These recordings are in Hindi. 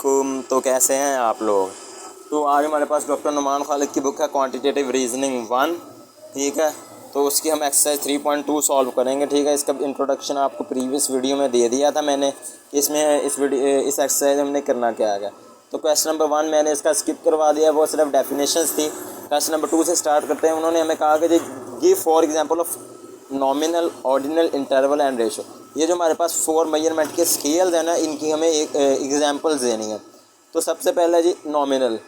तो कैसे हैं आप लोग। तो आज हमारे पास डॉक्टर नुमान खालिद की बुक है क्वांटिटेटिव रीजनिंग 1। ठीक है, तो उसकी हम एक्सरसाइज 3.2 सॉल्व करेंगे। ठीक है, इसका इंट्रोडक्शन आपको प्रीवियस वीडियो में दे दिया था मैंने। इसमें इस एक्सरसाइज में हमने करना क्या है। तो क्वेश्चन नंबर 1 मैंने इसका स्किप करवा दिया, वो सिर्फ डेफिनेशंस थी। क्वेश्चन नंबर 2 से स्टार्ट करते हैं। उन्होंने हमें कहा कि give for example of nominal, ordinal, interval and ratio. ये जो हमारे पास 4 मेजरमेंट के स्केल्स हैं ना, इनकी हमें एक एग्जांपल्स देनी है। तो सबसे पहले जी नॉमिनल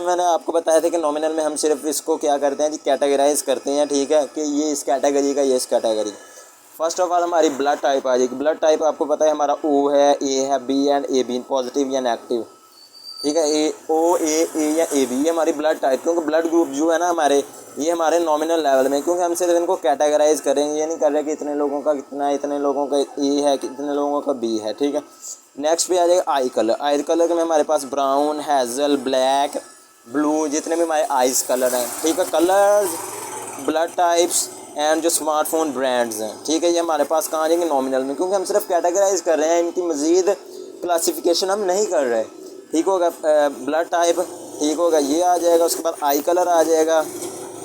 मैंने आपको बताया था कि नॉमिनल में हम सिर्फ इसको क्या करते हैं जी, कैटेगराइज करते हैं। ठीक है, कि ये इस कैटेगरी का, ये इस कैटेगरी। फर्स्ट ऑफ ऑल हमारी ब्लड टाइप आ जाएगी। ब्लड टाइप आपको पता है हमारा ओ है, ए है, B and A B, positive या नेगेटिव। ठीक है, ए ओ ए या ए बी, ये हमारी ब्लड टाइप। क्योंकि ब्लड ग्रुप जो है ना हमारे, ये हमारे नॉमिनल लेवल में, क्योंकि हम सिर्फ इनको कैटेगराइज करेंगे। ये नहीं कर रहे कि इतने लोगों का कितना, इतने लोगों का ए है, कितने लोगों का बी है। ठीक है, नेक्स्ट पे आ जाएगा आई कलर। आई कलर में हमारे पास ब्राउन, हैज़ल, ब्लैक, ब्लू, जितने भी हमारे आइस कलर हैं। ठीक है, कलर्स, ब्लड टाइप्स एंड जो स्मार्टफोन ब्रांड्स हैं। ठीक है, ये हमारे पास कहाँ आ जाएंगे, नॉमिनल में, क्योंकि हम सिर्फ कैटेगराइज कर रहे हैं, इनकी मज़ीद क्लासिफिकेशन हम नहीं कर रहे। ठीक होगा, ब्लड टाइप ठीक होगा, ये आ जाएगा। उसके बाद आई कलर आ जाएगा,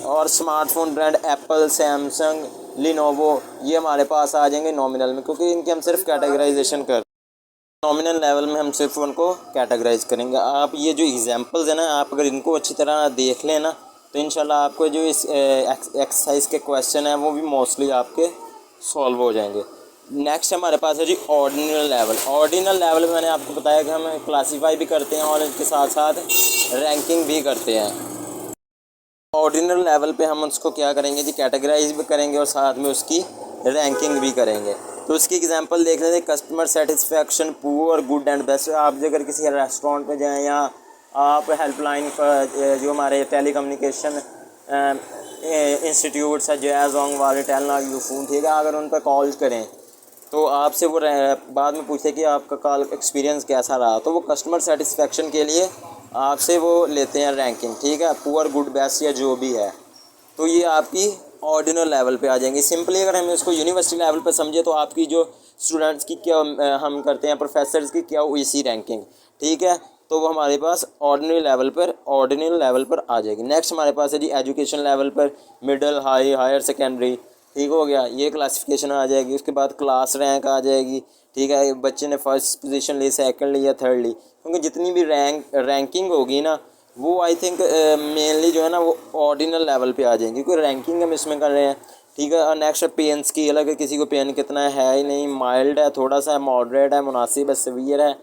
और smartphone brand Apple, Samsung, Lenovo, ये हमारे पास आ जाएंगे नॉमिनल में, क्योंकि इनकी हम सिर्फ कैटेगराइजेशन कर नॉमिनल लेवल में, हम सिर्फ उनको कैटेगराइज करेंगे। आप ये जो एग्जांपल्स हैं ना, आप अगर इनको अच्छी तरह देख लें ना, तो इंशाल्लाह आपको जो इस एक्सरसाइज के क्वेश्चन हैं वो भी मोस्टली आपके सॉल्व हो जाएंगे। नेक्स्ट हमारे पास है जी ऑर्डिनल लेवल। ऑर्डिनल लेवल में मैंने आपको बताया कि हम क्लासीफाई भी करते हैं और इसके साथ साथ रैंकिंग भी करते हैं। ऑर्डिनल लेवल पे हम उसको क्या करेंगे जी, कैटेगराइज भी करेंगे और साथ में उसकी रैंकिंग भी करेंगे। तो उसकी एग्जांपल देख लेते हैं। Customer satisfaction, poor, good and best. आप अगर किसी रेस्टोरेंट पे जाएं या आप हेल्पलाइन पर, जो हमारे टेलीकम्युनिकेशन इंस्टीट्यूट्स है, जैज़ोंग वाले, टेलना, यूफोन, ठीक है, अगर उन पर कॉल करें तो आपसे वो बाद में पूछे कि आपका कॉल एक्सपीरियंस कैसा रहा, तो वो कस्टमर सेटिस्फेक्शन के लिए आपसे वो लेते हैं रैंकिंग। ठीक है, पुअर, गुड, बेस्ट या जो भी है, तो ये आपकी ऑर्डिनल लेवल पे आ जाएंगी। सिंपली अगर हम इसको यूनिवर्सिटी लेवल पे समझे तो आपकी जो स्टूडेंट्स की क्या हम करते हैं, प्रोफेसर्स की क्या हुई सी रैंकिंग। ठीक है, तो वो हमारे पास ऑर्डिनल लेवल पर आ जाएगी। नेक्स्ट हमारे पास है जी एजुकेशन लेवल पर, मिडल, हाई, हायर सेकेंडरी। ठीक हो गया, ये क्लासिफिकेशन आ जाएगी। उसके बाद क्लास रैंक आ जाएगी। ठीक है, बच्चे ने फर्स्ट पोजीशन ली, सेकंड ली या थर्ड ली, क्योंकि जितनी भी रैंकिंग होगी ना, वो आई थिंक मेनली जो है ना वो ऑर्डिनल लेवल पे आ जाएंगी, क्योंकि रैंकिंग हम इसमें कर रहे हैं। ठीक है, और नेक्स्ट पेन स्केल है कि किसी को पेन कितना है ही नहीं, माइल्ड है, थोड़ा सा है, मॉडरेट है, मुनासिब है, सीवियर है,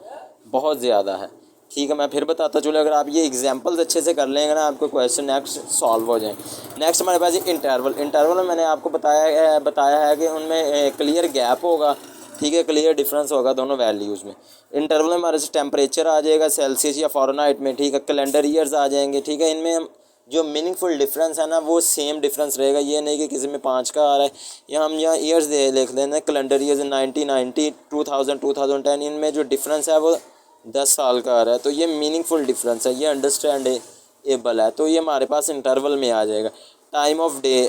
बहुत ज़्यादा है। ठीक है, मैं फिर बताता चलूँ, अगर आप ये एग्जांपल्स अच्छे से कर लेंगे ना, आपको क्वेश्चन नेक्स्ट सॉल्व हो जाए। नेक्स्ट हमारे पास इंटरवल में मैंने आपको बताया है कि उनमें क्लियर गैप होगा। ठीक है, क्लियर डिफरेंस होगा दोनों वैल्यूज़ में। इंटरवल में हमारे से टेम्परेचर आ जाएगा सेल्सियस या फ़ारेनहाइट में। ठीक है, कैलेंडर ईयर्स आ जाएंगे। ठीक है, इनमें हम जो मीनिंगफुल डिफरेंस है ना, वो सेम डिफरेंस रहेगा। ये नहीं कि किसी में 5 का आ रहा है, या हम यहाँ ईयर्स लिख लेना, कैलेंडर ईयर्स 1990, 2000, 2010, इनमें जो डिफरेंस है वो 10 साल का आ रहा है, तो ये मीनिंगफुल डिफरेंस है, ये अंडरस्टैंडेबल है। तो ये हमारे पास इंटरवल में आ जाएगा। Time of day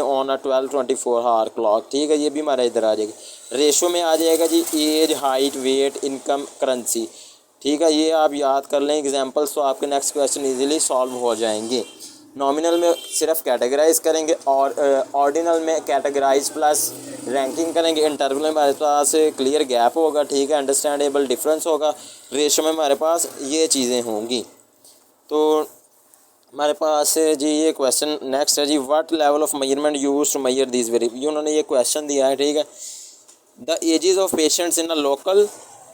on a 12-24 hour clock. ठीक है, ये भी हमारा इधर आ जाएगा। रेशो में आ जाएगा जी age, height, weight, income, currency. ठीक है, ये आप याद कर लें एग्जांपल्स, तो आपके नेक्स्ट क्वेश्चन इजीली सॉल्व हो जाएंगे। नॉमिनल में सिर्फ कैटेगराइज करेंगे, और ऑर्डिनल में कैटेगराइज प्लस रैंकिंग करेंगे। इंटरवल में हमारे पास क्लियर गैप होगा। ठीक है, अंडरस्टैंडेबल डिफरेंस होगा। रेशो में हमारे पास ये चीज़ें होंगी। तो हमारे पास जी ये क्वेश्चन नेक्स्ट है जी, what level of measurement use to measure this very. उन्होंने ये क्वेश्चन दिया है। ठीक है, the ages of patients in a local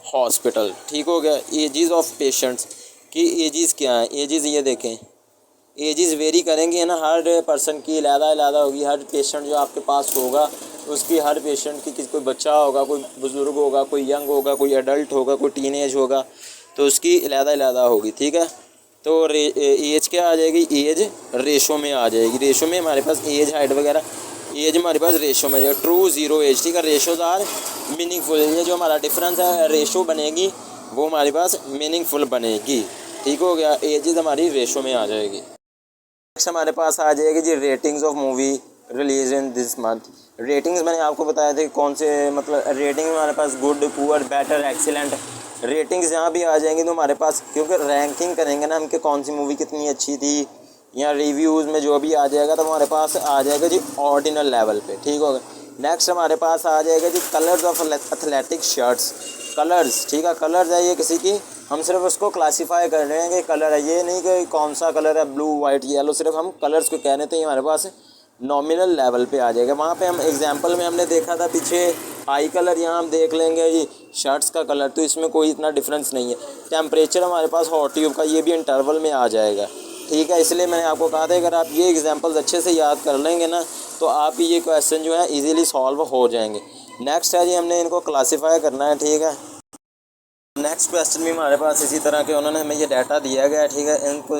hospital. ठीक हो गया, एजेस ऑफ पेशेंट्स की एजेस क्या है। एजेस ये देखें, एजेस वेरी करेंगी है ना, हर पर्सन की अलग होगी। हर पेशेंट जो आपके पास होगा, उसकी हर पेशेंट की कोई बच्चा होगा, कोई बुज़ुर्ग होगा, कोई यंग होगा, कोई एडल्ट होगा, कोई टीनेज होगा, तो उसकी अलग होगी। ठीक है, तो एज क्या आ जाएगी, एज रेशो में आ जाएगी। रेशो में हमारे पास एज, हाइट वगैरह, एज हमारे पास रेशो में जाएगा। True, zero age. ठीक है, रेशोज आर मीनिंगफुल। ये जो हमारा डिफरेंस है, रेशो बनेगी, वो हमारे पास मीनिंगफुल बनेगी। ठीक हो गया, एजेस हमारी रेशो में आ जाएगी। नेक्स्ट हमारे पास आ जाएगी जी ratings of movie, release in this month. Ratings मैंने आपको बताया थे कौन से, मतलब रेटिंग हमारे पास good, poor, better, excellent, ratings यहाँ भी आ जाएंगी तो हमारे पास, क्योंकि रैंकिंग करेंगे ना हम कि कौन सी मूवी कितनी अच्छी थी, या रिव्यूज़ में जो भी आ जाएगा तो हमारे पास आ जाएगा जी ऑर्डिनल लेवल पे, ठीक होगा। नेक्स्ट हमारे पास आ जाएगा जी colours of athletic shirts, colours, ठीक है, कलर्स है ये किसी की, हम सिर्फ उसको क्लासीफाई कर रहे हैं कि कलर है, ये नहीं कि कौन सा कलर है, ब्लू, वाइट, येलो, सिर्फ हम कलर्स को कह रहे थे, ये हमारे पास नॉमिनल लेवल पे आ जाएगा। वहाँ पे हम एग्जांपल में हमने देखा था पीछे आई कलर, यहाँ हम देख लेंगे जी शर्ट्स का कलर, तो इसमें कोई इतना डिफरेंस नहीं है। टेम्परेचर हमारे पास हॉट ट्यूब का, ये भी इंटरवल में आ जाएगा, ठीक है। इसलिए मैंने आपको कहा था अगर आप ये एग्जांपल्स अच्छे से याद कर लेंगे ना तो आप ये क्वेश्चन जो है इजीली सॉल्व हो जाएंगे। नेक्स्ट है जी हमने इनको क्लासीफाई करना है, ठीक है। नेक्स्ट क्वेश्चन भी हमारे पास इसी तरह के उन्होंने हमें ये डाटा दिया गया है, ठीक है। इनको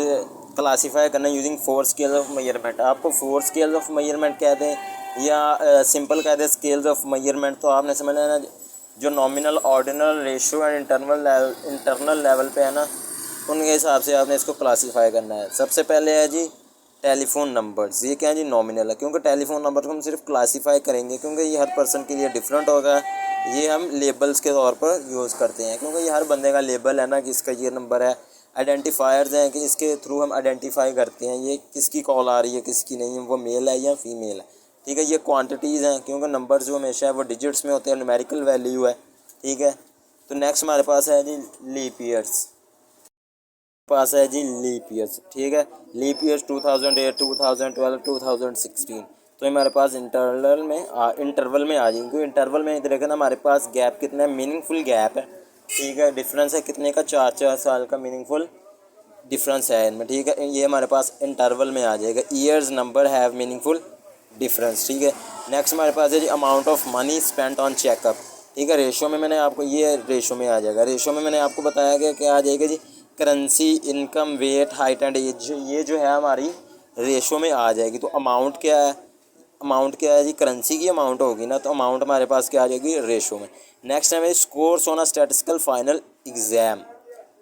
क्लासीफाई करना यूजिंग 4 स्केल्स ऑफ मेजरमेंट। आपको 4 स्केल्स ऑफ मेजरमेंट कहते हैं या सिंपल कहते हैं स्केल्स ऑफ मेजरमेंट, तो आपने समझना है ना जो nominal, ordinal, ratio and internal level पे है ना, उनके हिसाब से आपने इसको क्लासीफाई करना है। सबसे पहले है जी टेलीफोन नंबर्स, ये क्या है जी नॉमिनल है, क्योंकि टेलीफोन नंबर को हम सिर्फ क्लासीफाई करेंगे क्योंकि ये हर पर्सन के लिए डिफरेंट होगा। ये हम लेबल्स के तौर पर यूज़ करते हैं क्योंकि ये हर बंदे का लेबल है ना कि इसका ये नंबर है। आइडेंटिफायर्स हैं कि इसके थ्रू हम आइडेंटिफाई करते हैं ये किसकी कॉल आ रही है, किसकी नहीं, वो मेल है या फीमेल है, ठीक है। ये क्वांटिटीज़ हैं क्योंकि नंबर जो हमेशा है वो डिजिट्स में होते हैं, न्यूमेरिकल वैल्यू है, ठीक है। तो नेक्स्ट हमारे पास है जी लीप ईयर्स, पास है जी लीप ईयर्स, ठीक है। लीप ईयर्स 2008, 2012, 2016, तो हमारे पास इंटरवल में आ जाएंगे। इंटरवल में इधर देखा ना हमारे पास गैप कितना है, मीनिंगफुल गैप है, ठीक है। डिफरेंस है कितने का, 4 साल का मीनिंगफुल डिफरेंस है इनमें, ठीक है। ये हमारे पास इंटरवल में आ जाएगा। Years number have meaningful difference, ठीक है। नेक्स्ट हमारे पास है जी amount of money spent on checkup, ठीक है। रेशो में मैंने आपको, ये रेशो में आ जाएगा। रेशो में मैंने आपको बताया गया क्या आ जाएगा जी currency, income, weight, height and age, ये जो है हमारी रेशो में आ जाएगी। तो अमाउंट क्या है, अमाउंट क्या है जी करेंसी की अमाउंट होगी ना, तो अमाउंट हमारे पास क्या आ जाएगी रेशो में। नेक्स्ट है scores on a statistical final exam,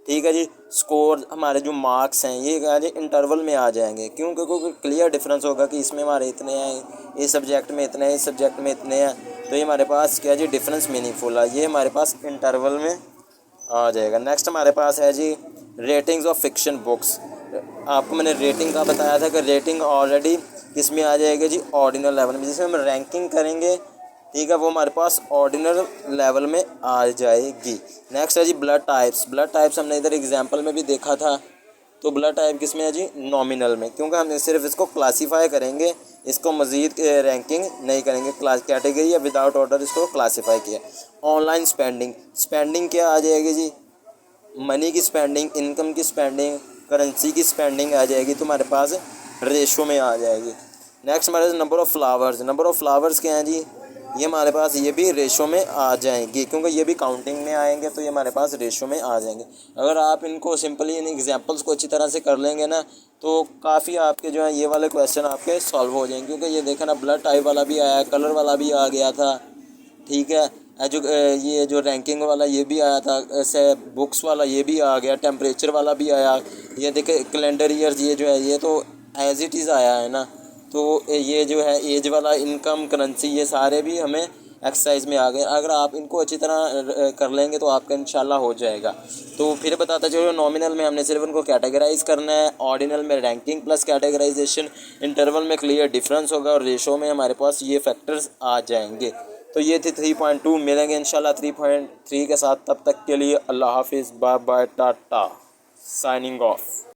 ठीक है जी। स्कोर हमारे जो मार्क्स हैं ये क्या है इंटरवल में आ जाएंगे, क्यों, क्योंकि क्लियर डिफरेंस होगा कि इसमें हमारे इतने हैं, इस सब्जेक्ट में इतने हैं, इस सब्जेक्ट में इतने हैं, तो ये हमारे पास क्या जी डिफरेंस मीनिंगफुल है, ये हमारे पास इंटरवल में आ जाएगा। नेक्स्ट हमारे पास है जी रेटिंग्स ऑफ फिक्शन बुक्स। आपको मैंने रेटिंग का बताया था कि रेटिंग ऑलरेडी इसमें आ जाएगा जी ऑर्डिनल लेवल में, जिसमें हम रैंकिंग करेंगे, ठीक है, वो हमारे पास ऑर्डिनल लेवल में आ जाएगी। नेक्स्ट है जी ब्लड टाइप्स। ब्लड टाइप्स हमने इधर एग्जांपल में भी देखा था, तो ब्लड टाइप किस में है जी नॉमिनल में, क्योंकि हम सिर्फ इसको क्लासीफाई करेंगे, इसको मज़ीद रैंकिंग नहीं करेंगे। क्लास कैटेगरी या विदाउट ऑर्डर इसको क्लासीफाई किया। ऑनलाइन स्पेंडिंग, स्पेंडिंग क्या आ जाएगी जी मनी की स्पेंडिंग, इनकम की स्पेंडिंग, करेंसी की स्पेंडिंग आ जाएगी, तो हमारे पास रेशो में आ जाएगी। नेक्स्ट हमारे पास number of flowers. Number of flowers क्या हैं जी, ये हमारे पास ये भी रेशो में आ जाएंगी, क्योंकि ये भी काउंटिंग में आएंगे, तो ये हमारे पास रेशो में आ जाएंगे। अगर आप इनको सिंपली इन एग्जांपल्स को अच्छी तरह से कर लेंगे ना तो काफ़ी आपके जो है ये वाले क्वेश्चन आपके सॉल्व हो जाएंगे। क्योंकि ये देखा ना ब्लड टाइप वाला भी आया, कलर वाला भी आ गया था, ठीक है। ये जो रैंकिंग वाला ये भी आया था, ऐसे बुक्स वाला ये भी आ गया, टेम्परेचर वाला भी आया। ये देखे कैलेंडर ईयर्स, ये जो है ये तो एज इट इज़ आया है ना, तो ये जो है एज वाला, इनकम, करेंसी, ये सारे भी हमें एक्सरसाइज में आ गए। अगर आप इनको अच्छी तरह कर लेंगे तो आपका इंशाल्लाह हो जाएगा। तो फिर बताता चलो नॉमिनल में हमने सिर्फ उनको कैटेगराइज करना है, ऑर्डिनल में रैंकिंग प्लस कैटेगराइजेशन, इंटरवल में क्लियर डिफरेंस होगा, और रेशो में हमारे पास ये फैक्टर्स आ जाएंगे। तो ये थी 3.2। मिलेंगे इंशाल्लाह 3.3 के साथ। तब तक के लिए अल्लाह हाफिज़, bye bye, tata, signing of.